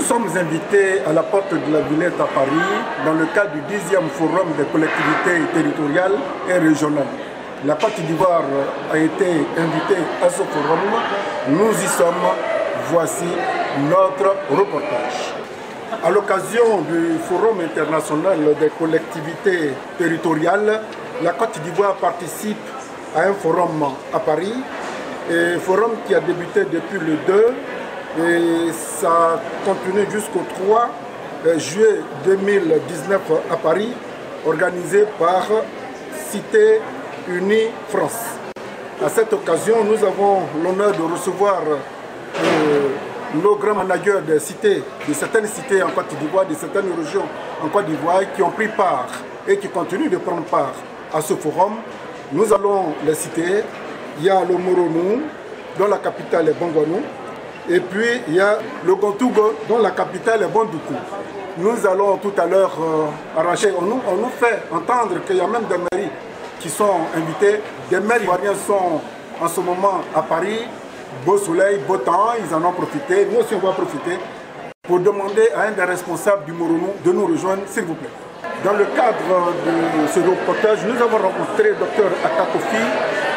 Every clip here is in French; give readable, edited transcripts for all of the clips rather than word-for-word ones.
sommes invités à la porte de la Villette à Paris dans le cadre du 10e Forum des collectivités territoriales et régionales. La Côte d'Ivoire a été invitée à ce forum. Nous y sommes. Voici notre reportage. À l'occasion du Forum international des collectivités territoriales, la Côte d'Ivoire participe à un forum à Paris. Un forum qui a débuté depuis le 2 et ça a continué jusqu'au 3 juillet 2019 à Paris, organisé par Cité Unie France. À cette occasion, nous avons l'honneur de recevoir nos grands managers de certaines cités en Côte d'Ivoire, de certaines régions en Côte d'Ivoire qui ont pris part et qui continuent de prendre part à ce forum. Nous allons les citer. Il y a le Moronou, dont la capitale est Bongouanou. Et puis il y a le Gontougo, dont la capitale est Bondoukou. Nous allons tout à l'heure arracher. On nous fait entendre qu'il y a même des mairies qui sont invitées. Des maires ivoiriens sont en ce moment à Paris. Beau soleil, beau temps, ils en ont profité. Nous aussi on va profiter pour demander à un des responsables du Moronou de nous rejoindre, s'il vous plaît. Dans le cadre de ce reportage, nous avons rencontré le Dr Aka Kofi,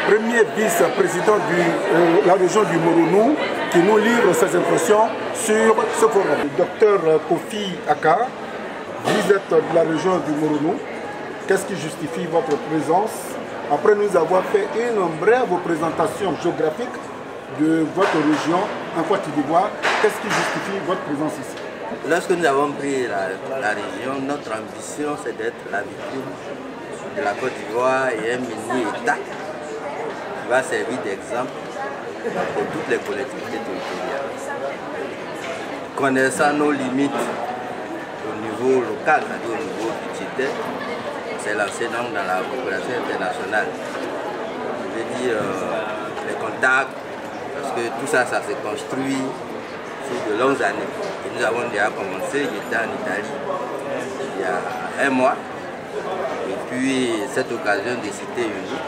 premier vice-président de la région du Moronou, qui nous livre ses impressions sur ce forum. Docteur Kofi Aka, vous êtes de la région du Moronou. Qu'est-ce qui justifie votre présence? Après nous avoir fait une brève présentation géographique de votre région en Côte d'Ivoire, qu'est-ce qui justifie votre présence ici? Lorsque nous avons pris la région, notre ambition c'est d'être la vitrine de la Côte d'Ivoire et un mini-État qui va servir d'exemple pour toutes les collectivités territoriales. Connaissant nos limites au niveau local, c'est-à-dire au niveau budgétaire, on s'est lancé donc dans la coopération internationale. Je veux dire les contacts, parce que tout ça, ça s'est construit sur de longues années. Et nous avons déjà commencé, j'étais en Italie il y a un mois. Et puis cette occasion de Cité Unie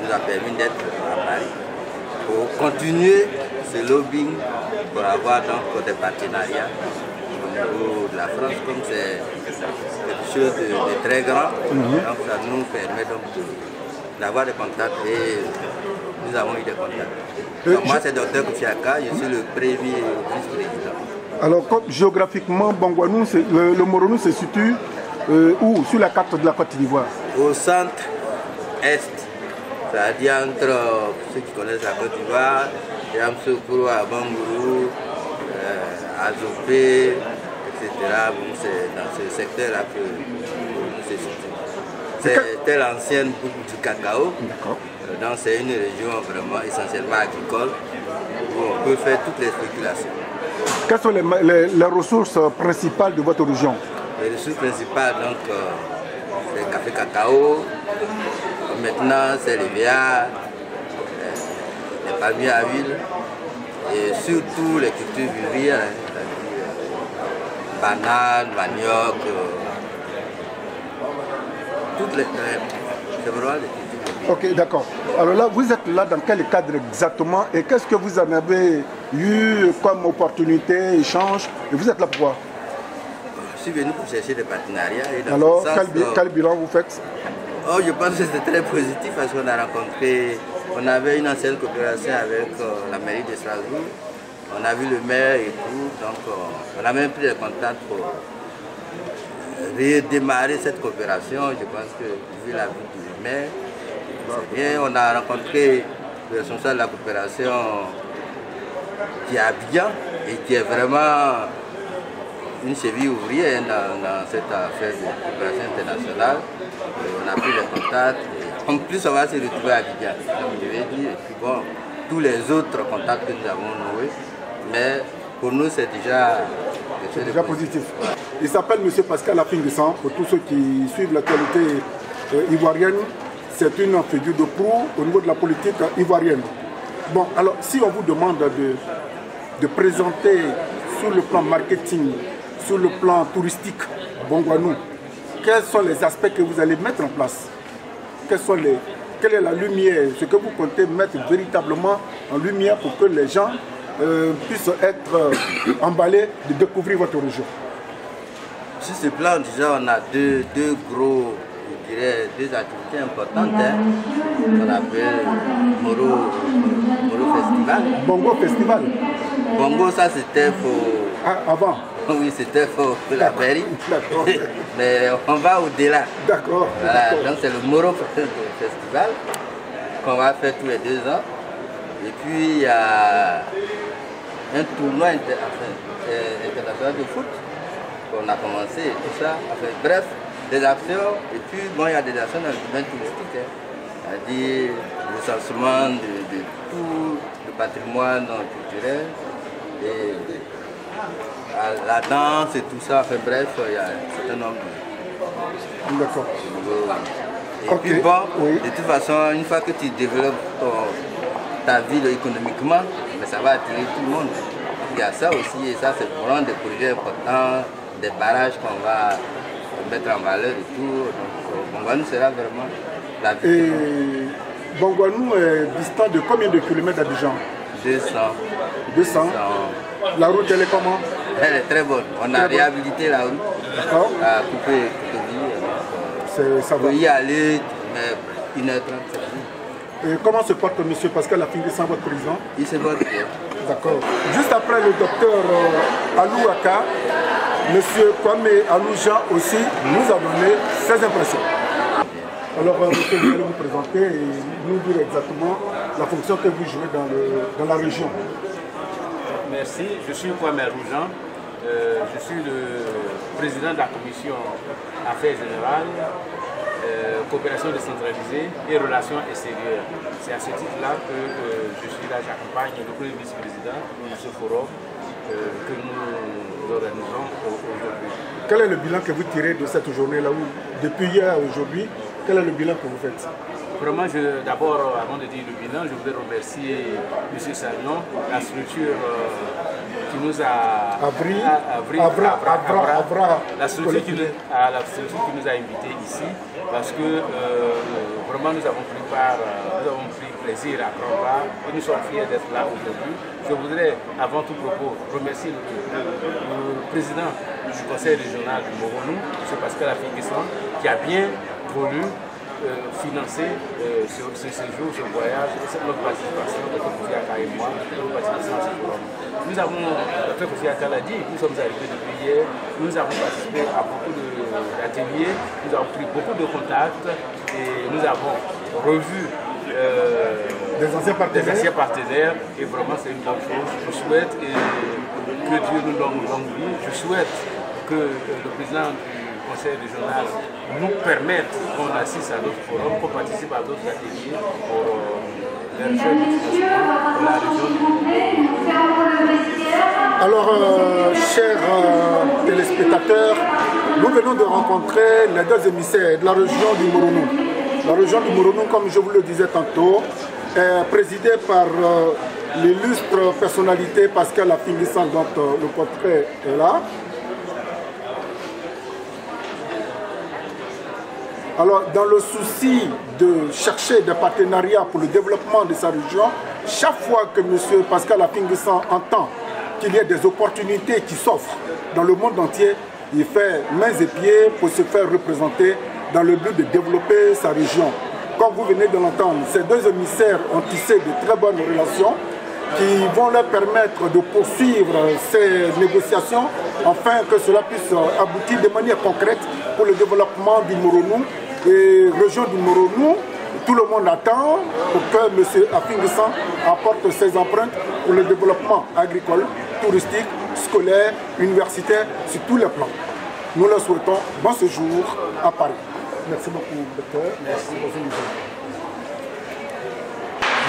nous a permis d'être à Paris pour continuer ce lobbying pour avoir donc des partenariats au niveau de la France, comme c'est quelque chose de très grand. Donc ça nous permet donc d'avoir des contacts et nous avons eu des contacts. Donc moi c'est Dr Kofi Aka, je suis le premier vice-président. Alors géographiquement, Bongouanou, le Moronou se situe où sur la carte de la Côte d'Ivoire? Au centre-est, c'est-à-dire entre ceux qui connaissent la Côte d'Ivoire, Yamsoukro, Abangourou, Azopé, etc. Bon, c'est dans ce secteur-là que nous se situe. C'était l'ancienne boucle du cacao. Donc c'est une région vraiment essentiellement agricole où on peut faire toutes les spéculations. Quelles sont les ressources principales de votre région? Les ressources principales, donc, c'est le café cacao, maintenant c'est les viandes, les palmiers à huile et surtout les cultures vivrières, c'est-à-dire bananes, manioc, toutes les c'est vraiment les cultures vivrières. Ok, d'accord. Alors là, vous êtes là dans quel cadre exactement et qu'est-ce que vous en avez eu comme opportunité, échange, et vous êtes là pourquoi? Je suis venu pour chercher des partenariats. Et alors, quel bilan vous faites? Oh, je pense que c'était très positif parce qu'on a rencontré, on avait une ancienne coopération avec la mairie de Strasbourg, on a vu le maire et tout, donc on a même pris des contacts pour redémarrer cette coopération. Je pense que vu la vie du maire, c'est bien. On a rencontré le responsable de la coopération qui est à Abidjan et qui est vraiment une cheville ouvrière dans cette affaire de coopération internationale. On a pris les contacts. En plus, on va se retrouver à Abidjan, comme je vais dire. Et puis bon, tous les autres contacts que nous avons noués. Mais pour nous, c'est déjà quelque chose de positif. Il s'appelle M. Pascal Afingsan. Pour tous ceux qui suivent l'actualité ivoirienne, c'est une figure de proue au niveau de la politique ivoirienne. Bon, alors, si on vous demande de présenter sur le plan marketing, sur le plan touristique, Bongouanou, quels sont les aspects que vous allez mettre en place? Quelle est la lumière, ce que vous comptez mettre véritablement en lumière pour que les gens puissent être emballés de découvrir votre région? Sur ce plan, déjà, on a deux gros, je dirais, deux activités importantes. On appelle Moro Festival. Bongo Festival. Bongo, ça c'était pour... Ah, avant? Oui, c'était pour la mairie. Mais on va au-delà. D'accord. Voilà, donc c'est le Moro Festival qu'on va faire tous les 2 ans. Et puis il y a un tournoi international de foot qu'on a commencé et tout ça. Enfin, bref, des actions. Et puis bon, il y a des actions dans le domaine touristique. C'est-à-dire le recensement de tout le patrimoine culturel. Et la danse et tout ça, enfin bref, il y a un certain nombre de... D'accord. Et puis bon, oui. De toute façon, une fois que tu développes ta ville économiquement, mais ça va attirer tout le monde. Il y a ça aussi, et ça c'est vraiment des projets importants, des barrages qu'on va mettre en valeur et tout. Donc Bongouanou sera vraiment la ville. Et Bongouanou est distant de combien de kilomètres d'Abidjan? 200. 200. La route, elle est comment? Elle est très bonne. On a réhabilité la route. D'accord. À couper ça va. Y aller, mais 1h30. Et comment se porte M. Pascal Afingui-San, votre président? Il se porte bien. D'accord. Juste après le docteur Alou Aka, M. Kwame Alou-Jean aussi nous a donné ses impressions. Alors, monsieur, vous allez vous présenter et nous dire exactement la fonction que vous jouez dans la région. Merci, je suis Kwame Alou-Jean. Je suis le président de la commission Affaires Générales, Coopération décentralisée et Relations extérieures. C'est à ce titre-là que je suis là, j'accompagne le premier vice-président de ce forum que nous organisons aujourd'hui. Quel est le bilan que vous tirez de cette journée-là où, depuis hier à aujourd'hui, quel est le bilan que vous faites? Vraiment, d'abord, avant de dire le bilan, je voudrais remercier M. Sagnon, la structure qui nous a la structure qui nous a invités ici, parce que vraiment nous avons pris plaisir à prendre part et nous sommes fiers d'être là aujourd'hui. Je voudrais, avant tout propos, remercier le président du conseil régional du Moronou, M. Pascal Afingui-San, qui a bien voulu financer ce séjour, ce voyage, notre participation, notre Kofiaka et moi, notre participation à ce forum. Nous avons, notre Kofiaka l'a dit, nous sommes arrivés depuis hier, nous avons participé à beaucoup d'ateliers, nous avons pris beaucoup de contacts et nous avons revu des anciens partenaires et vraiment c'est une bonne chose. Je souhaite que Dieu nous donne longue vie, je souhaite que le président du conseil régional nous permettre qu'on assiste à d'autres forums, qu'on participe à d'autres ateliers pour les recherches de financement pour la région. Alors, chers téléspectateurs, nous venons de rencontrer les 2 émissaires de la région du Moronou. La région du Moronou, comme je vous le disais tantôt, est présidée par l'illustre personnalité Pascal Afingui-San, dont le portrait est là. Alors, dans le souci de chercher des partenariats pour le développement de sa région, chaque fois que M. Pascal Afingui-San entend qu'il y a des opportunités qui s'offrent dans le monde entier, il fait mains et pieds pour se faire représenter dans le but de développer sa région. Comme vous venez de l'entendre, ces 2 émissaires ont tissé de très bonnes relations qui vont leur permettre de poursuivre ces négociations afin que cela puisse aboutir de manière concrète pour le développement du Moronou. Et région du Moronou, tout le monde attend pour que M. Afingui-San apporte ses empreintes pour le développement agricole, touristique, scolaire, universitaire, sur tous les plans. Nous leur souhaitons bon séjour à Paris. Merci beaucoup, docteur. Merci.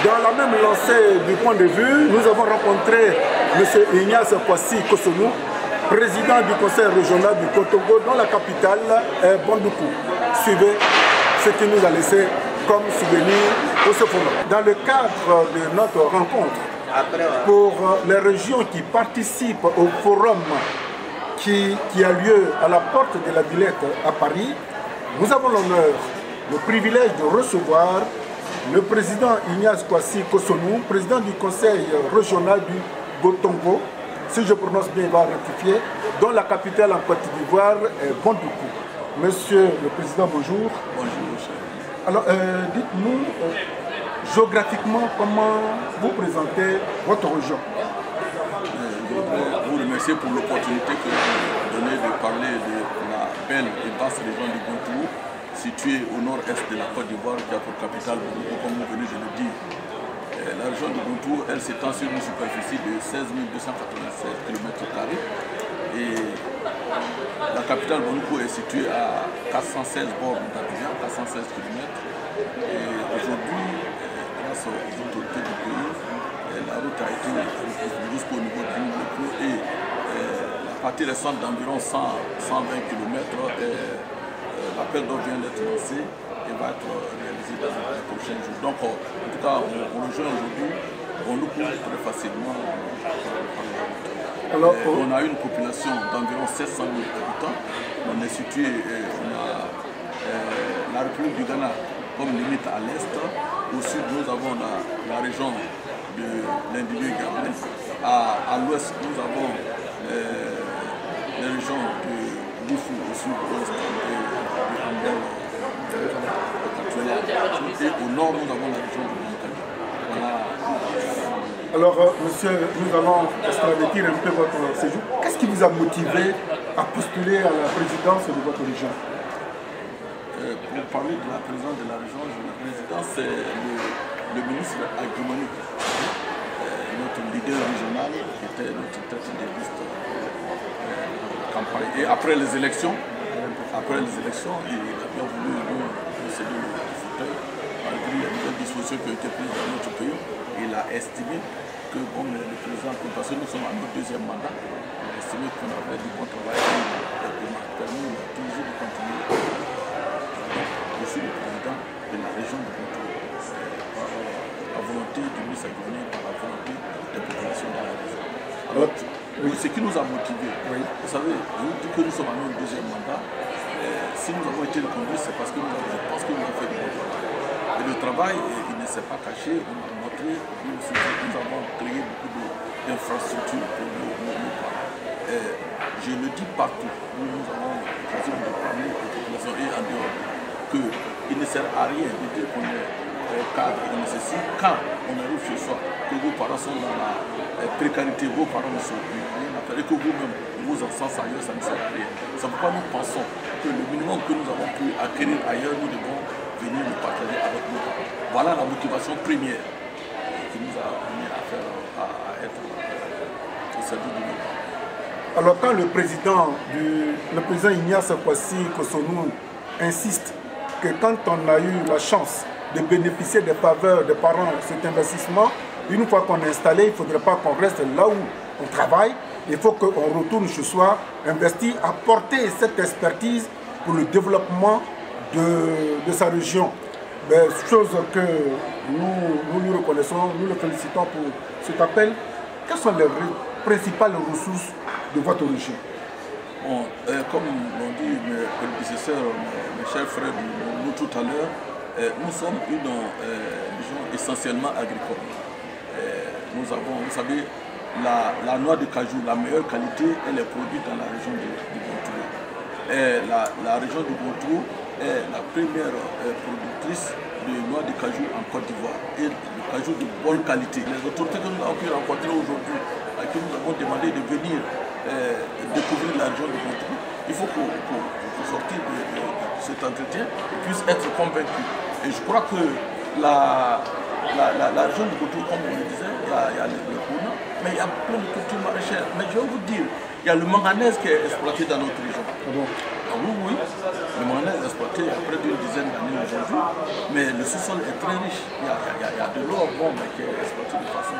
Dans la même lancée du point de vue, nous avons rencontré M. Ignace Kwasi Kosonou, président du conseil régional du Kotogo, dont la capitale est Bondoukou. Suivez ce qu'il nous a laissé comme souvenir au forum. Dans le cadre de notre rencontre, pour les régions qui participent au forum qui a lieu à la porte de la Villette à Paris, nous avons l'honneur, le privilège de recevoir le président Ignace Kwasi Kosonou, président du conseil régional du Gotongo, si je prononce bien, il va rectifier, dont la capitale en Côte d'Ivoire est Bondoukou. Monsieur le Président, bonjour. Bonjour, cher. Alors, dites-nous, géographiquement, comment vous présentez votre région? Je voudrais vous remercier pour l'opportunité que vous donnez de parler de la belle et vaste région du Gontourou, située au nord-est de la Côte d'Ivoire, qui a pour capitale, comme vous venez de le dire. La région du Gontourou, elle s'étend sur une superficie de 16 296 km². Et la capitale Bondoukou est située à 416 bornes d'Abidjan, 416 km. Et aujourd'hui, grâce aux autorités du pays, la route a été jusqu'au niveau du Gontourou et la partie restante d'environ 120 km, l'appel d'offres vient d'être lancé et va être réalisé dans les prochains jours. Donc, en tout cas, on rejoint aujourd'hui, on nous couvre très facilement. Alors, on a une population d'environ 700 000 habitants. On est situé, on a la République du Ghana comme limite à l'est. Au sud, nous avons la région de l'individu gabonais. À l'ouest, nous avons les régions de l'Ifou au sud-ouest de Ambel, et au nord, nous avons la région de Montagny. Voilà. Alors, monsieur, nous allons extravertir un peu votre séjour. Qu'est-ce qui vous a motivé à postuler à la présidence de votre région? Pour parler de la présidence de la région, la présidence, c'est le ministre Agrimoni, notre leader régional, qui était notre tête de liste campagne. Et après les élections, il a bien voulu nous céder le fauteuil, malgré les nouvelles dispositions qui ont été prises dans notre pays. Il a estimé que, bon, le président, parce que nous sommes à notre deuxième mandat, il a estimé qu'on avait du bon travail et m'a permis toujours de continuer. Je suis le président de la région de Gontourou, par la volonté du ministre Agrimoni, par la volonté des populations de la région. Alors, ce qui nous a motivés, vous savez, je vous dis que nous sommes à notre deuxième mandat. Si nous avons été reconduits, c'est parce que je pense que nous avons fait du bon travail. Et le travail, il ne s'est pas caché, on a montré, nous avons créé beaucoup d'infrastructures pour nos parents. Je le dis partout, nous avons l'occasion de parler aux populations et en dehors, qu'il ne sert à rien de dire qu'on est cadre et nécessaire quand on arrive chez soi, que vos parents sont dans la précarité, vos parents ne sont plus rien à faire et que vous-même, vos enfants ailleurs, ça ne sert à rien. C'est pourquoi nous pensons que le minimum que nous avons pu acquérir ailleurs, nous devons venir le partager avec nos parents. Voilà la motivation première qui nous a amené à être au service de nos parents. Alors quand le président Ignace Kwasi Kosonou insiste que quand on a eu la chance de bénéficier des faveurs des parents de cet investissement, une fois qu'on est installé, il ne faudrait pas qu'on reste là où on travaille. Il faut qu'on retourne chez soi, investir, apporter cette expertise pour le développement de sa région. Chose que nous reconnaissons, nous le félicitons pour cet appel. Quelles sont les principales ressources de votre région? Bon, comme l'ont dit mes prédécesseurs, mes chers frères, nous tout à l'heure, nous sommes une région essentiellement agricole. Nous avons, vous savez, la noix de cajou, la meilleure qualité, elle est produite dans la région du Gontourou. La région du Gontourou est la première productrice de noix de cajou en Côte d'Ivoire et de cajou de bonne qualité. Les autorités que nous avons pu rencontrer aujourd'hui, à qui nous avons demandé de venir découvrir la région du Gontourou, il faut qu'au sortir de cet entretien, ils puissent être convaincus. Et je crois que la région du Gontourou, comme on le disait, il y a le Kouna, mais il y a plein de cultures maraîchères. Mais je vais vous dire, il y a le manganèse qui est exploité dans notre région. Oui, le manganèse est exploité à près d'une dizaine d'années aujourd'hui, mais le sous-sol est très riche. Il y a de l'or bon, mais qui est exploité de façon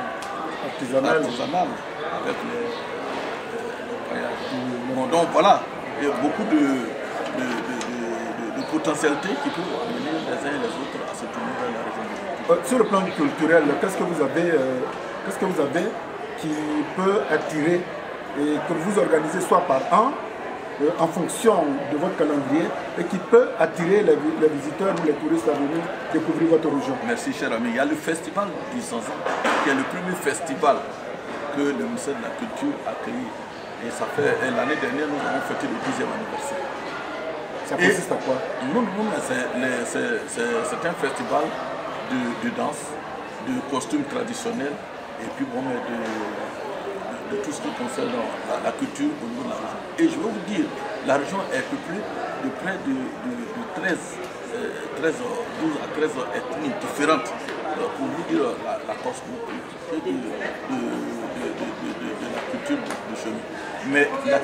artisanale avec les paillages. Bon, donc voilà, il y a beaucoup de potentialités qui peuvent amener les uns et les autres à se tourner vers la région. Sur le plan culturel, qu'est-ce que vous avez qui peut attirer et que vous organisez soit par an, en fonction de votre calendrier, et qui peut attirer les visiteurs ou les touristes à venir découvrir votre région? Merci cher ami. Il y a le festival du Zanzan, qui est le premier festival que le ministère de la Culture a créé. Et ça fait l'année dernière, nous avons fêté le 10e anniversaire. Ça consiste à quoi? C'est un festival de danse, de costumes traditionnels et puis bon, de tout ce qui concerne la culture au niveau de la région. Et je vais vous dire, la région est peuplée de près de 12 à 13 ethnies différentes, pour vous dire la cosmopolité de la culture de chez nous. Mais la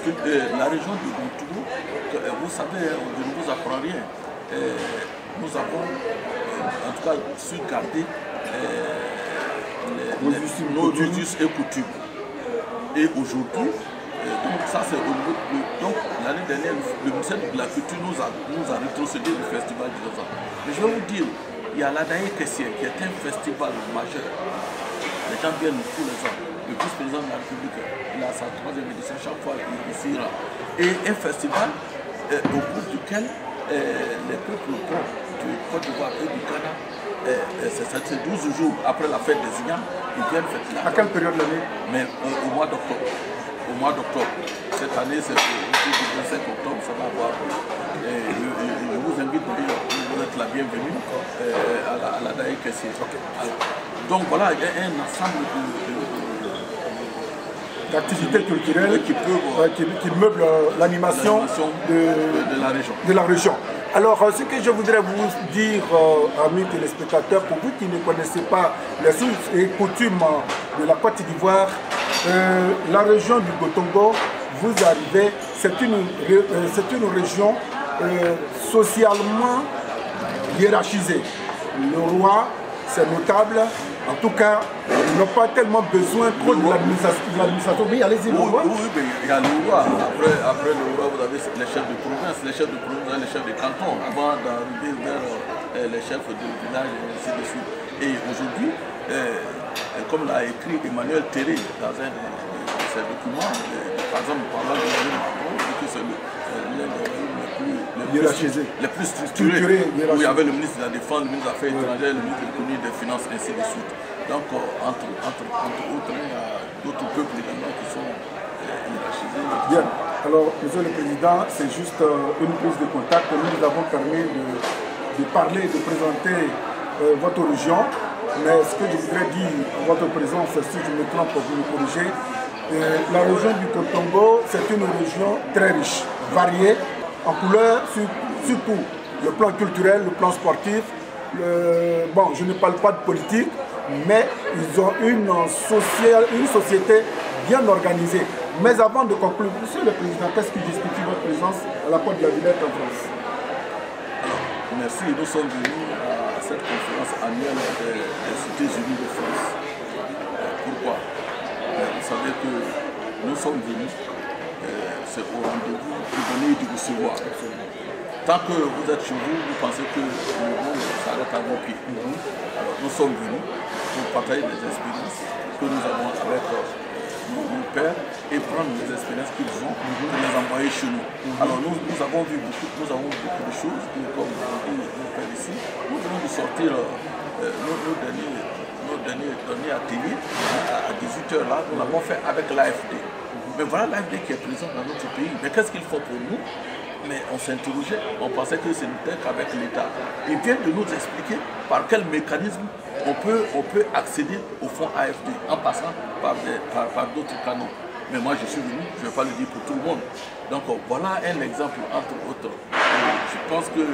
région de Gontougou, vous savez, je ne vous apprends rien. Nous avons en tout cas su garder nos us et coutumes. Et aujourd'hui, donc ça c'est au niveau donc l'année dernière, le ministère de la Culture nous a rétrocédé du festival du Rosa. Mais je vais vous dire, il y a l'Adaye Kessier qui est un festival majeur. Les gens viennent tous les ans. Le vice-président de la République, il a sa 3e édition, chaque fois il s'y ira. Et un festival au cours duquel les peuples du Côte d'Ivoire et du Ghana, c'est 12 jours après la fête des Ignans, ils viennent fêter la. À quelle période de l'année? Mais au mois d'octobre. Au mois d'octobre. Cette année, c'est le 25 octobre, ça va avoir. Je vous invite d'ailleurs, vous êtes la bienvenue à la Daï Kessier. Donc voilà, il y a un ensemble d'activités culturelles qui meublent l'animation de la région. Alors, ce que je voudrais vous dire, amis téléspectateurs, pour vous qui ne connaissez pas les sources et coutumes de la Côte d'Ivoire, la région du Gotongo, vous arrivez, c'est une région socialement hiérarchisée. Le roi, c'est notable. En tout cas, ils n'ont pas tellement besoin trop de l'administration. Oui, allez-y, le roi. Oui, mais il y a le roi. Après le roi, vous avez les chefs de province, les chefs de canton, avant d'arriver vers les chefs de village, et ainsi de suite. Et aujourd'hui, comme l'a écrit Emmanuel Terré dans un de ses documents, par exemple, parlant de Macron, que c'est les plus structurés, où il y avait le ministre de la Défense, le ministre des Affaires étrangères, le ministre de l'Économie et des Finances, ainsi de suite. Donc, entre autres, il y a d'autres peuples également qui sont hiérarchisés. Bien. Alors, Monsieur le Président, c'est juste une prise de contact. Nous nous avons permis de parler, de présenter votre région. Mais ce que je voudrais dire en votre présence, si je me trompe, vous me corrigez, la région du Gotongo, c'est une région très riche, variée, en couleurs, surtout le plan culturel, le plan sportif. Bon, je ne parle pas de politique, mais ils ont une société bien organisée. Mais avant de conclure, Monsieur le Président, qu'est-ce qui justifie votre présence à la Porte de la Villette en France? Alors, merci. Nous sommes venus à cette conférence annuelle des Cités Unies de France. Pourquoi? Vous savez que nous sommes venus, c'est au rendez-vous du donner et du recevoir. Tant que vous êtes chez vous, vous pensez que le monde s'arrête à vos pieds. Alors nous sommes venus pour partager des expériences que nous avons avec nos pères et prendre les expériences qu'ils ont pour les envoyer chez nous. Alors nous avons vu beaucoup de choses, comme nos pères ici. Nous venons de sortir nos derniers ateliers à 18h là, nous l'avons fait avec l'AFD. Mais voilà l'AFD qui est présent dans notre pays. Mais qu'est-ce qu'ils font pour nous? Mais on s'interrogeait, on pensait que ce n'était qu'avec l'État. Ils viennent de nous expliquer par quel mécanisme on peut accéder au fonds AFD en passant par d'autres canaux. Mais moi je suis venu, je ne vais pas le dire pour tout le monde. Donc voilà un exemple entre autres. Je pense que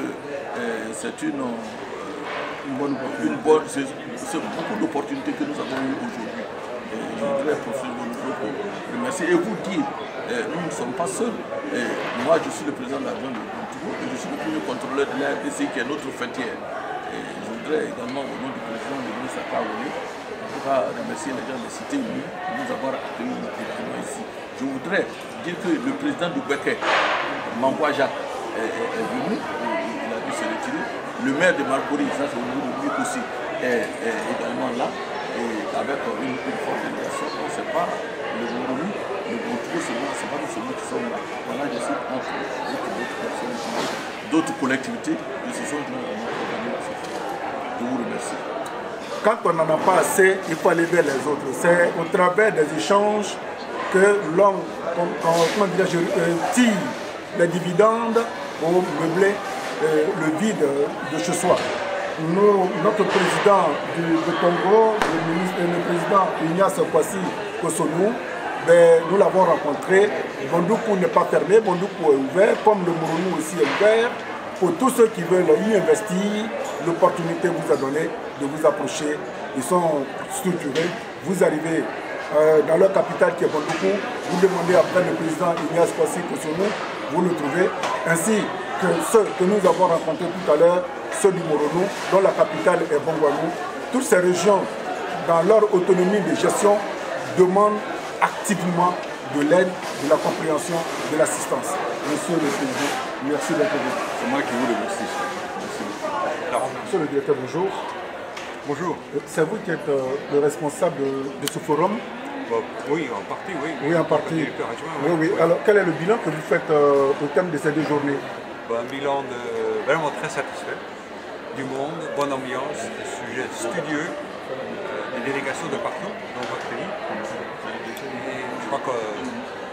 c'est beaucoup d'opportunités que nous avons eues aujourd'hui. Je voudrais remercier et vous dire, nous ne sommes pas seuls. Moi, je suis le président de la région de Gontougou et je suis le premier contrôleur de l'AFDC qui est notre fêtière. Je voudrais également, au nom du président, le ministre Akaoulé, en tout cas remercier les gens des Cités Unies de nous avoir accueillis également ici. Je voudrais dire que le président du Béquet, Mamboua Jacques, est venu, il a dû se retirer. Le maire de Marcory, ça c'est au niveau de lui aussi, est également là. Et avec une forte délégation, on ne sait pas le Moroni, le Gontougou, c'est pas nous seulement qui sommes là. Voilà, je suis entre d'autres personnes, d'autres collectivités qui se sont jointes à notre organisation. Je vous remercie. quand on n'en a pas assez, il faut aller vers les autres. C'est au travers des échanges que l'homme tire les dividendes pour meubler le vide de chez soi. Notre président du Congo, le président Ignace Kwasi Kosonou, nous l'avons rencontré. Bondoukou n'est pas fermé, Bondoukou est ouvert, comme le Mourounou aussi est ouvert. Pour tous ceux qui veulent y investir, l'opportunité vous a donné de vous approcher. Ils sont structurés. Vous arrivez dans leur capitale qui est Bondoukou, vous demandez après le président Ignace Kwasi Kosonou, vous le trouvez, ainsi que ceux que nous avons rencontrés tout à l'heure, ceux du Moronou, dont la capitale est Bongwanou. Toutes ces régions, dans leur autonomie de gestion, demandent activement de l'aide, de la compréhension, de l'assistance. Monsieur le Président, merci d'être venu. C'est moi qui vous remercie. Alors, monsieur le directeur, bonjour. Bonjour. C'est vous qui êtes le responsable de ce forum? Oui, en partie, oui. Oui, en partie. Oui, oui. Alors, quel est le bilan que vous faites au terme de ces 2 journées? Un bilan vraiment très satisfait. Du monde, bonne ambiance, des sujets studieux, des délégations de partout dans votre pays. Et je crois que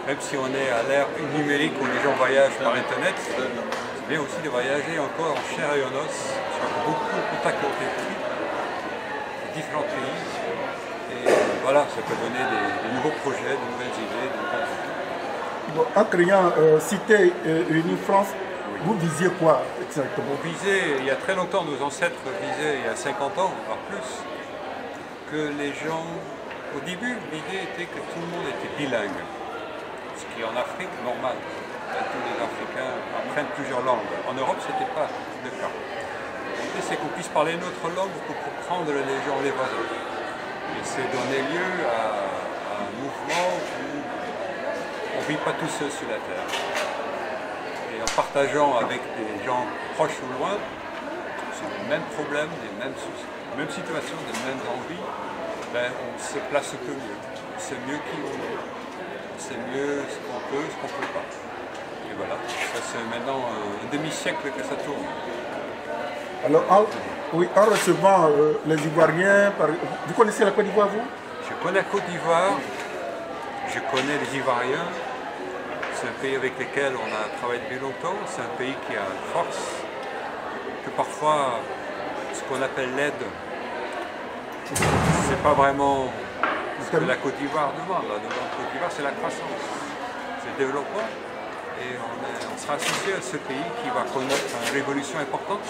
même si on est à l'ère numérique où les gens voyagent par Internet, c'est bien aussi de voyager encore en chair et en os. Je crois que beaucoup de contacts ont été pris de différents pays. Et voilà, ça peut donner des nouveaux projets, de nouvelles idées, de nouvelles idées. Bon, en créant Cité Unie France, vous visiez quoi exactement? On visait, il y a très longtemps, nos ancêtres visaient, il y a 50 ans, voire plus, que les gens, au début, l'idée était que tout le monde était bilingue. Ce qui est en Afrique, normal. Tous les Africains apprennent plusieurs langues. En Europe, ce n'était pas le cas. L'idée, c'est qu'on puisse parler notre langue pour comprendre les gens, les voisins. Et c'est donné lieu à un mouvement où on ne vit pas tout seul sur la Terre. Et en partageant avec des gens proches ou loin, sur les mêmes problèmes, les mêmes situations, les mêmes envies, on se place un peu mieux. C'est mieux qui on est. C'est mieux ce qu'on peut, ce qu'on ne peut pas. Et voilà, ça c'est maintenant un demi-siècle que ça tourne. Alors, en recevant les Ivoiriens, vous connaissez la Côte d'Ivoire, vous? Je connais la Côte d'Ivoire, je connais les Ivoiriens. C'est un pays avec lequel on a travaillé depuis longtemps, c'est un pays qui a une force, que parfois ce qu'on appelle l'aide, c'est pas vraiment ce que la Côte d'Ivoire demande. La demande de Côte d'Ivoire, c'est la croissance, c'est le développement. Et on sera associé à ce pays qui va connaître une révolution importante,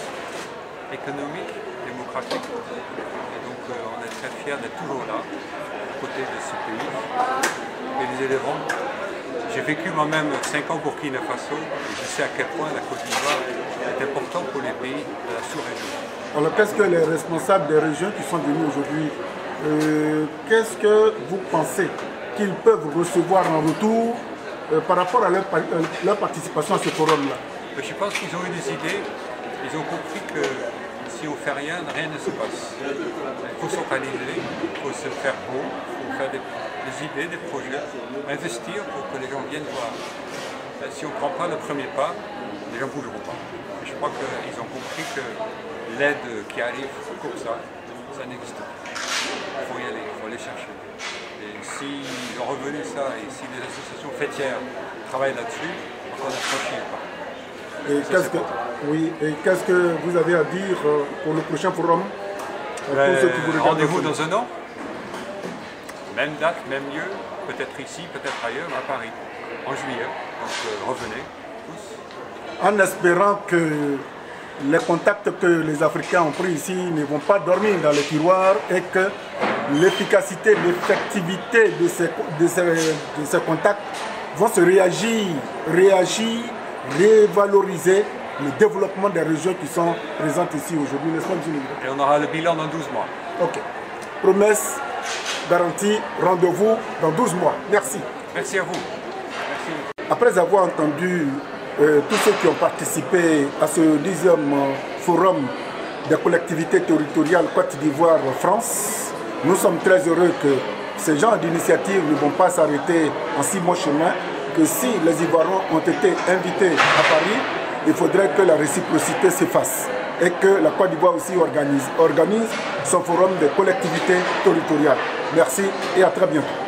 économique, démocratique. Et donc on est très fiers d'être toujours là, à côté de ce pays, et les éléments. J'ai vécu moi-même 5 ans au Burkina Faso et je sais à quel point la Côte d'Ivoire est importante pour les pays de la sous-région. Alors qu'est-ce que les responsables des régions qui sont venus aujourd'hui, qu'est-ce que vous pensez qu'ils peuvent recevoir en retour par rapport à leur participation à ce forum-là? Je pense qu'ils ont eu des idées, ils ont compris que si on ne fait rien, rien ne se passe. Il faut s'organiser, il faut se faire beau, il faut faire des idées, des projets, investir pour que les gens viennent voir. Si on ne prend pas le premier pas, les gens ne bougeront pas. Et je crois qu'ils ont compris que l'aide qui arrive comme ça n'existe pas. Il faut y aller, il faut aller chercher. Et s'ils ont revenu ça, et si les associations fêtières travaillent là-dessus, on a franchi le pas. Et qu'est-ce que vous avez à dire pour le prochain forum? Rendez-vous dans un an. Même date, même lieu, peut-être ici, peut-être ailleurs, à Paris, en juillet. Donc revenez tous. En espérant que les contacts que les Africains ont pris ici ne vont pas dormir dans les tiroirs et que l'efficacité, l'effectivité de ces contacts vont se réagir, révaloriser le développement des régions qui sont présentes ici aujourd'hui, n'est-ce pas, M. le Directeur? Et on aura le bilan dans 12 mois. Ok. Promesse, garantie, rendez-vous dans 12 mois. Merci. Merci à vous. Merci. Après avoir entendu tous ceux qui ont participé à ce 10e forum des collectivités territoriales Côte d'Ivoire-France, nous sommes très heureux que ces genres d'initiatives ne vont pas s'arrêter en si bon chemin, que si les Ivoiriens ont été invités à Paris, il faudrait que la réciprocité se fasse. et que la Côte d'Ivoire aussi organise son forum des collectivités territoriales. Merci et à très bientôt.